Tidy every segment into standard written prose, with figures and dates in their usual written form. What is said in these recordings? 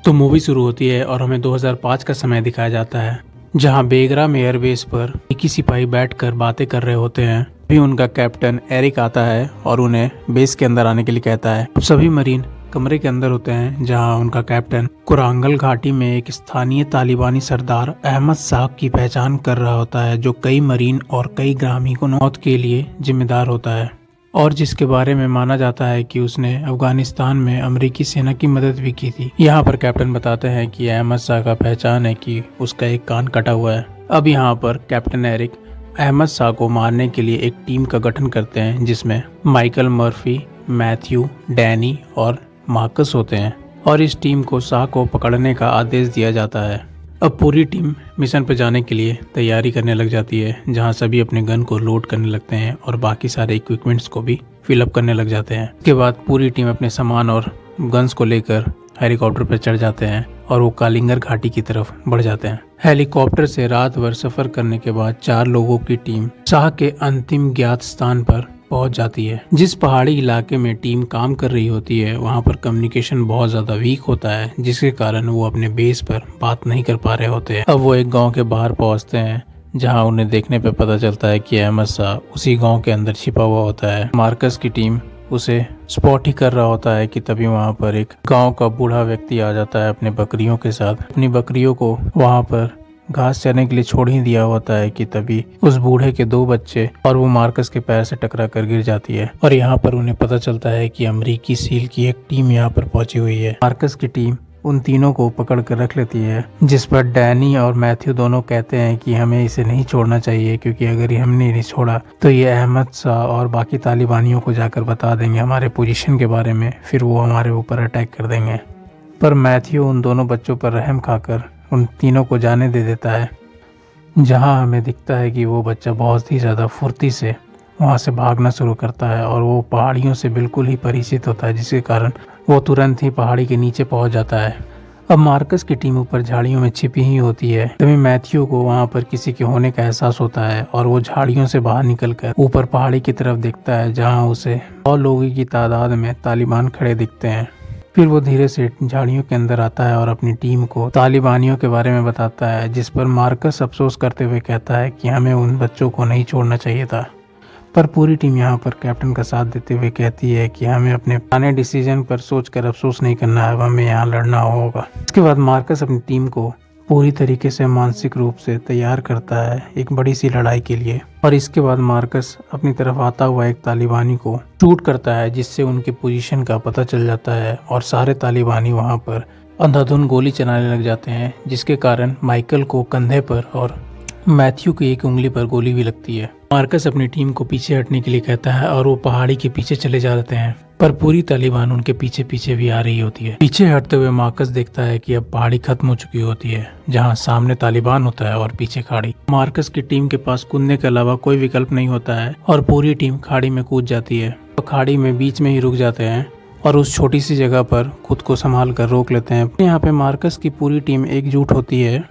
तो मूवी शुरू होती है और हमें 2005 का समय दिखाया जाता है, जहां बेगराम एयरबेस पर एक ही सिपाही बैठकर बातें कर रहे होते हैं। भी उनका कैप्टन एरिक आता है और उन्हें बेस के अंदर आने के लिए कहता है। अब सभी मरीन कमरे के अंदर होते हैं, जहां उनका कैप्टन कुरांगल घाटी में एक स्थानीय तालिबानी सरदार अहमद साहब की पहचान कर रहा होता है, जो कई मरीन और कई ग्रामीणों मौत के लिए जिम्मेदार होता है और जिसके बारे में माना जाता है कि उसने अफगानिस्तान में अमेरिकी सेना की मदद भी की थी। यहाँ पर कैप्टन बताते हैं कि अहमद शाह का पहचान है कि उसका एक कान कटा हुआ है। अब यहाँ पर कैप्टन एरिक अहमद शाह को मारने के लिए एक टीम का गठन करते हैं, जिसमें माइकल मर्फी, मैथ्यू, डैनी और मार्कस होते हैं और इस टीम को शाह को पकड़ने का आदेश दिया जाता है। अब पूरी टीम मिशन पर जाने के लिए तैयारी करने लग जाती है, जहां सभी अपने गन को लोड करने लगते हैं और बाकी सारे इक्विपमेंट्स को भी फिलअप करने लग जाते हैं। इसके बाद पूरी टीम अपने सामान और गन्स को लेकर हेलीकॉप्टर पर चढ़ जाते हैं और वो कालिंगर घाटी की तरफ बढ़ जाते हैं। हेलीकॉप्टर से रात भर सफर करने के बाद 4 लोगों की टीम शाह के अंतिम ज्ञात स्थान पर पहुंच जाती है। जिस पहाड़ी इलाके में टीम काम कर रही होती है, वहां पर कम्युनिकेशन बहुत ज्यादा वीक होता है, जिसके कारण वो अपने बेस पर बात नहीं कर पा रहे होते हैं। अब वो एक गांव के बाहर पहुंचते हैं, जहां उन्हें देखने पे पता चलता है कि अहमद शाह उसी गांव के अंदर छिपा हुआ होता है। मार्कस की टीम उसे स्पॉट ही कर रहा होता है कि तभी वहां पर एक गांव का बूढ़ा व्यक्ति आ जाता है अपने बकरियों के साथ। अपनी बकरियों को वहां पर घास चरने के लिए छोड़ ही दिया होता है कि तभी उस बूढ़े के 2 बच्चे और वो मार्कस के पैर से टकरा कर गिर जाती है और यहाँ पर उन्हें पता चलता है कि अमेरिकी सील की एक टीम यहाँ पर पहुंची हुई है। मार्कस की टीम उन तीनों को पकड़ कर रख लेती है, जिस पर डैनी और मैथ्यू दोनों कहते हैं कि हमें इसे नहीं छोड़ना चाहिए, क्योंकि अगर हमने नहीं छोड़ा तो ये अहमद शाह और बाकी तालिबानियों को जाकर बता देंगे हमारे पोजीशन के बारे में, फिर वो हमारे ऊपर अटैक कर देंगे। पर मैथ्यू उन दोनों बच्चों पर रहम खाकर उन तीनों को जाने दे देता है, जहां हमें दिखता है कि वो बच्चा बहुत ही ज़्यादा फुर्ती से वहां से भागना शुरू करता है और वो पहाड़ियों से बिल्कुल ही परिचित होता है, जिसके कारण वो तुरंत ही पहाड़ी के नीचे पहुंच जाता है। अब मार्कस की टीम ऊपर झाड़ियों में छिपी ही होती है, तभी मैथ्यू को वहां पर किसी के होने का एहसास होता है और वो झाड़ियों से बाहर निकलकर ऊपर पहाड़ी की तरफ देखता है, जहाँ उसे और लोगों की तादाद में तालिबान खड़े दिखते हैं। फिर वो धीरे से झाड़ियों के अंदर आता है और अपनी टीम को तालिबानियों के बारे में बताता है, जिस पर मार्कस अफसोस करते हुए कहता है कि हमें उन बच्चों को नहीं छोड़ना चाहिए था। पर पूरी टीम यहाँ पर कैप्टन का साथ देते हुए कहती है कि हमें अपने पुराने डिसीजन पर सोचकर अफसोस नहीं करना है, हमें यहाँ लड़ना होगा। इसके बाद मार्कस अपनी टीम को पूरी तरीके से मानसिक रूप से तैयार करता है एक बड़ी सी लड़ाई के लिए और इसके बाद मार्कस अपनी तरफ आता हुआ एक तालिबानी को शूट करता है, जिससे उनके पोजीशन का पता चल जाता है और सारे तालिबानी वहां पर अंधाधुंध गोली चलाने लग जाते हैं, जिसके कारण माइकल को कंधे पर और मैथ्यू की एक उंगली पर गोली भी लगती है। मार्कस अपनी टीम को पीछे हटने के लिए कहता है और वो पहाड़ी के पीछे चले जाते हैं, पर पूरी तालिबान उनके पीछे पीछे भी आ रही होती है। पीछे हटते हुए मार्कस देखता है कि अब पहाड़ी खत्म हो चुकी होती है, जहां सामने तालिबान होता है और पीछे खाड़ी। मार्कस की टीम के पास कूदने के अलावा कोई विकल्प नहीं होता है और पूरी टीम खाड़ी में कूद जाती है। तो खाड़ी में बीच में ही रुक जाते हैं और उस छोटी सी जगह पर खुद को संभाल कर रोक लेते हैं। यहाँ पे मार्कस की पूरी टीम एकजुट होती है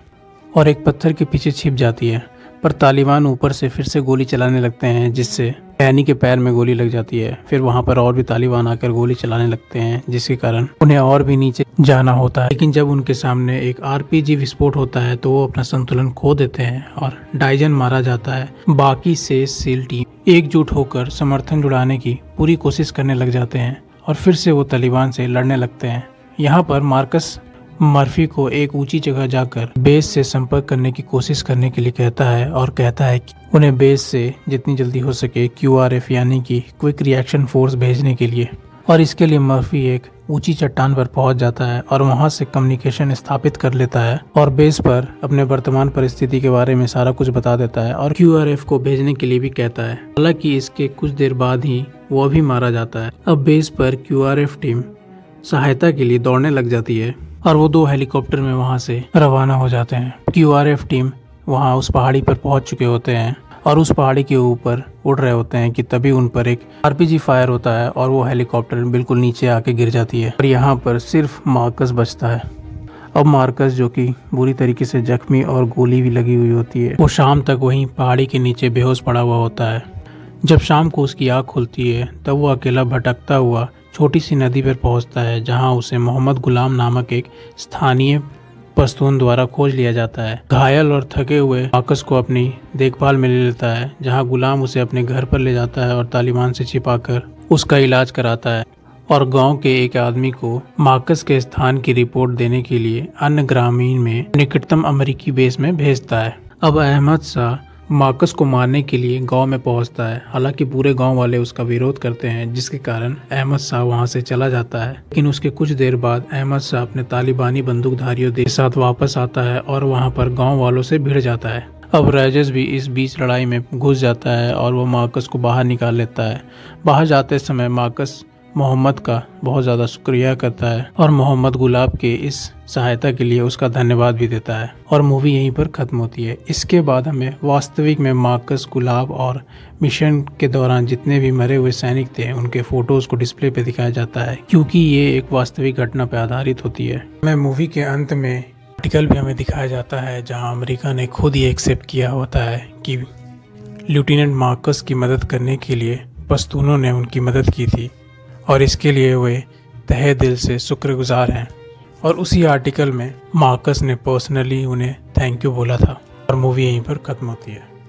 और एक पत्थर के पीछे छिप जाती है, पर तालिबान ऊपर से फिर से गोली चलाने लगते हैं, जिससे डैनी के पैर में गोली लग जाती है। फिर वहां पर और भी तालिबान आकर गोली चलाने लगते हैं, जिसके कारण उन्हें और भी नीचे जाना होता है। लेकिन जब उनके सामने एक आरपीजी विस्फोट होता है तो वो अपना संतुलन खो देते हैं और डाइजन मारा जाता है। बाकी से सील टीम एकजुट होकर समर्थन जुटाने की पूरी कोशिश करने लग जाते हैं और फिर से वो तालिबान से लड़ने लगते हैं। यहाँ पर मार्कस मर्फी को एक ऊंची जगह जाकर बेस से संपर्क करने की कोशिश करने के लिए कहता है और कहता है कि उन्हें बेस से जितनी जल्दी हो सके QRF यानी कि क्विक रिएक्शन फोर्स भेजने के लिए। और इसके लिए मर्फी एक ऊंची चट्टान पर पहुंच जाता है और वहां से कम्युनिकेशन स्थापित कर लेता है और बेस पर अपने वर्तमान परिस्थिति के बारे में सारा कुछ बता देता है और QRF को भेजने के लिए भी कहता है। हालांकि इसके कुछ देर बाद ही वो भी मारा जाता है। अब बेस पर QRF टीम सहायता के लिए दौड़ने लग जाती है और वो 2 हेलीकॉप्टर में वहां से रवाना हो जाते हैं। QRF टीम वहां उस पहाड़ी पर पहुंच चुके होते हैं और उस पहाड़ी के ऊपर उड़ रहे होते हैं कि तभी उन पर एक आरपीजी फायर होता है और वो हेलीकॉप्टर बिल्कुल नीचे आके गिर जाती है और यहाँ पर सिर्फ मार्कस बचता है। अब मार्कस, जो कि बुरी तरीके से जख्मी और गोली भी लगी हुई होती है, वो शाम तक वहीं पहाड़ी के नीचे बेहोश पड़ा हुआ होता है। जब शाम को उसकी आँख खुलती है तब वो अकेला भटकता हुआ छोटी सी नदी पर पहुंचता है, जहां उसे मोहम्मद गुलाम नामक एक स्थानीय पश्तून द्वारा खोज लिया जाता है। घायल और थके हुए मार्कस को अपनी देखभाल में ले लेता है, जहां गुलाम उसे अपने घर पर ले जाता है और तालिबान से छिपाकर उसका इलाज कराता है और गांव के एक आदमी को मार्कस के स्थान की रिपोर्ट देने के लिए अन्य ग्रामीण में निकटतम अमेरिकी बेस में भेजता है। अब अहमद शाह मार्कस को मारने के लिए गांव में पहुंचता है। हालांकि पूरे गांव वाले उसका विरोध करते हैं, जिसके कारण अहमद शाह वहां से चला जाता है। लेकिन उसके कुछ देर बाद अहमद शाह अपने तालिबानी बंदूकधारियों के साथ वापस आता है और वहां पर गांव वालों से भिड़ जाता है। अब राजेश भी इस बीच लड़ाई में घुस जाता है और वो मार्कस को बाहर निकाल लेता है। बाहर जाते समय मार्कस मोहम्मद का बहुत ज़्यादा शुक्रिया करता है और मोहम्मद गुलाब के इस सहायता के लिए उसका धन्यवाद भी देता है और मूवी यहीं पर ख़त्म होती है। इसके बाद हमें वास्तविक में मार्कस, गुलाब और मिशन के दौरान जितने भी मरे हुए सैनिक थे उनके फ़ोटोज़ को डिस्प्ले पे दिखाया जाता है, क्योंकि ये एक वास्तविक घटना पर आधारित होती है। हमें मूवी के अंत में आर्टिकल भी हमें दिखाया जाता है, जहाँ अमेरिका ने खुद ही एक्सेप्ट किया होता है कि लेफ्टिनेंट मार्कस की मदद करने के लिए पश्तूनों ने उनकी मदद की थी और इसके लिए वे तहे दिल से शुक्रगुजार हैं। और उसी आर्टिकल में मार्कस ने पर्सनली उन्हें थैंक यू बोला था और मूवी यहीं पर ख़त्म होती है।